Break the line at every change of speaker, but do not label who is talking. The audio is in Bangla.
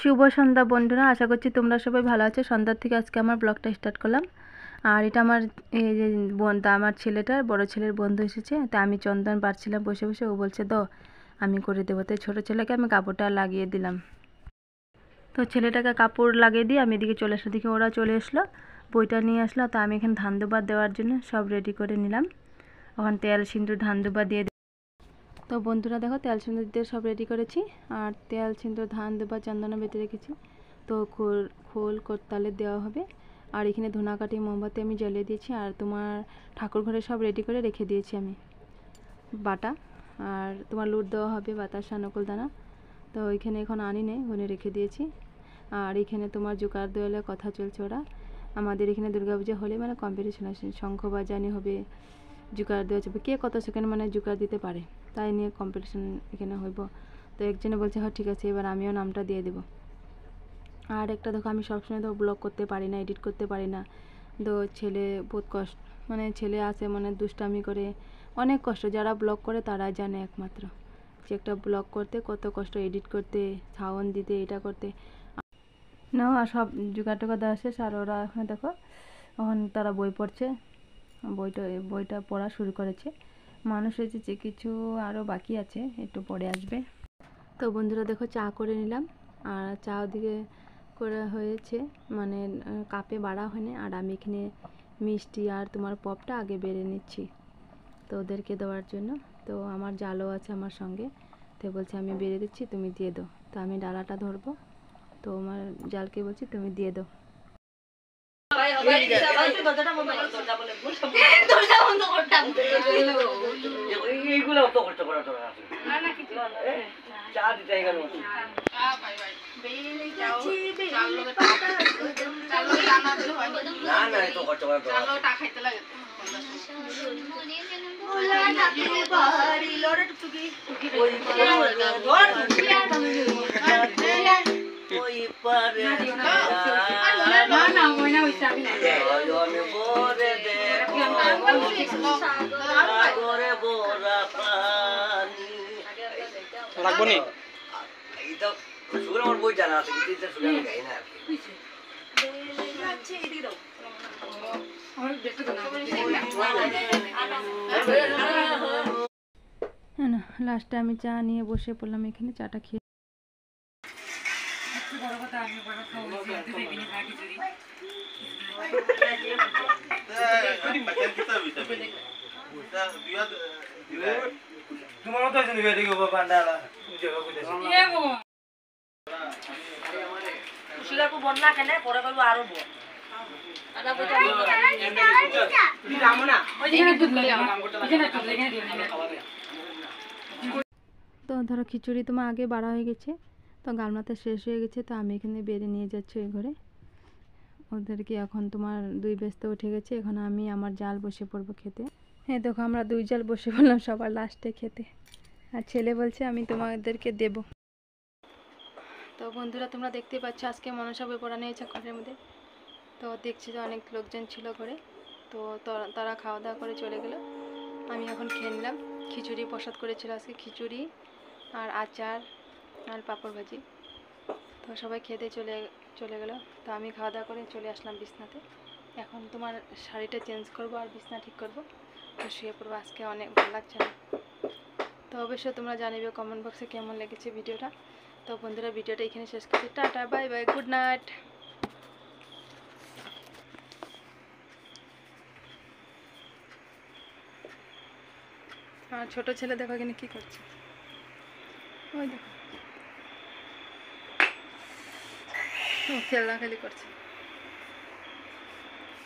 শুভ সন্ধ্যা বন্ধুরা, আশা করছি তোমরা সবাই ভালো আছো। সন্ধ্যার থেকে আজকে আমার ব্লগটা স্টার্ট করলাম। আর এটা আমার এই যে বোনটা, আমার ছেলেটার বড় ছেলের বন্ধু এসেছে। তা আমি চন্দন বাড়ছিলাম বসে বসে, ও বলছে তো আমি করে দেবো। তো ছোটো ছেলেকে আমি কাপড়টা লাগিয়ে দিলাম। তো ছেলেটাকে কাপড় লাগিয়ে দিয়ে আমি এদিকে চলে আসলো। দিকে ওরা চলে আসলো, বইটা নিয়ে আসলো। তো আমি এখানে ধান দুবার দেওয়ার জন্য সব রেডি করে নিলাম। ওখানে তেল সিন্দুর ধান দুবার দিয়ে। তো বন্ধুরা দেখো, তেল সিন্দুর দিয়ে সব রেডি করেছি। আর তেল সিন্দুর ধান দুবার চন্দনা বেটে রেখেছি। তো খোল করতালে দেওয়া হবে। আর এখানে ধুনাকাঠি মোমবাতি আমি জ্বালিয়ে দিয়েছি। আর তোমার ঠাকুর ঘরে সব রেডি করে রেখে দিয়েছি আমি বাটা। আর তোমার লুট দেওয়া হবে, বাতাসা নকল দানা। তো ওইখানে এখন আনি নেই, ওখানে রেখে দিয়েছি। আর এখানে তোমার জোগাড় দেওয়ালে কথা চলছে। ওরা আমাদের এখানে দুর্গাপূজা হলে মানে কম্পিটিশন আসে, শঙ্খ বাজানি হবে, জোগাড় দেওয়া যাবে, কে কত সেকেন্ড মানে জোগাড় দিতে পারে, তাই নিয়ে কম্পিটিশন এখানে হইব। তো একজনে বলছে হ্যাঁ ঠিক আছে, এবার আমিও নামটা দিয়ে দেবো। আর একটা দেখো, আমি সবসময় তো ব্লগ করতে পারি না, এডিট করতে পারি না। তো ছেলে বহুত কষ্ট, মানে ছেলে আছে মানে দুষ্টামি করে, অনেক কষ্ট। যারা ব্লগ করে তারাই জানে একমাত্র যে একটা ব্লগ করতে কত কষ্ট, এডিট করতে, সাউন্ড দিতে, এটা করতে না। আর সব জোগাড় টোগাড় দেওয়া শেষ। আর ওরা এখন দেখো, এখন তারা বই পড়ছে, বইটা পড়া শুরু করেছে। মানুষ এসেছে কিছু, আরও বাকি আছে, একটু পরে আসবে। তো বন্ধুরা দেখো, চা করে নিলাম। আর চা ওদিকে করা হয়েছে, মানে কাপে বাড়া হয়নি। আর আমি এখানে মিষ্টি আর তোমার পপটা আগে বেড়ে নিচ্ছি তো ওদেরকে দেওয়ার জন্য। তো আমার জালও আছে আমার সঙ্গে, তো বলছে আমি বেড়ে দিচ্ছি, তুমি দিয়ে দাও। তো আমি ডালাটা ধরবো, তো আমার জালকে বলছি তুমি দিয়ে দাও।
লাগবো নি
আমার বই জানা আছে, কিন্তু আমি গাই না।
লাস্টে আমি চা নিয়ে বসে পড়লাম এখানে, চাটা খেয়ে।
তোমার মতো আছে নিবে দেখো পান্ডালা
কুশিলাকু বন্যা কেনে পরে কইব আরো বন
তো ধরো খিচুড়ি তোমার আগে বাড়া হয়ে গেছে, তো গালমাতে শেষ হয়ে গেছে। তো আমি এখানে বেড়ে নিয়ে যাচ্ছি ওই ঘরে। ওদেরকে এখন তোমার 2 বেজতে উঠে গেছে, এখন আমি আমার জাল বসে পড়বো খেতে। হ্যাঁ দেখো, আমরা 2 জাল বসে পড়লাম সবার লাস্টে খেতে। আর ছেলে বলছে আমি তোমাদেরকে দেব। তো বন্ধুরা তোমরা দেখতে পাচ্ছ, আজকে মনসা বই পড়া নিয়েছে ঘরের মধ্যে। তো দেখছি যে অনেক লোকজন ছিল ঘরে। তো তারা খাওয়া দাওয়া করে চলে গেল। আমি এখন খেয়ে নিলাম। খিচুড়ি প্রসাদ করেছিল আজকে, খিচুড়ি আর আচার আর পাঁপড় ভাজি। তো সবাই খেতে চলে গেল। তো আমি খাওয়া দাওয়া করে চলে আসলাম বিছনাতে। এখন তোমার শাড়িটা চেঞ্জ করব আর বিছনা ঠিক করব, তো শুয়ে পড়বো। আজকে অনেক ভালো লাগছে না। তো অবশ্যই তোমরা জানিবে কমেন্ট বক্সে কেমন লেগেছে ভিডিওটা। তো বন্ধুরা ভিডিওটা এখানে শেষ করছি। Tata, bye bye, good night. আর ছোট ছেলে দেখো এখানে কি করছে, ওই দেখো খেলাখালি করছে।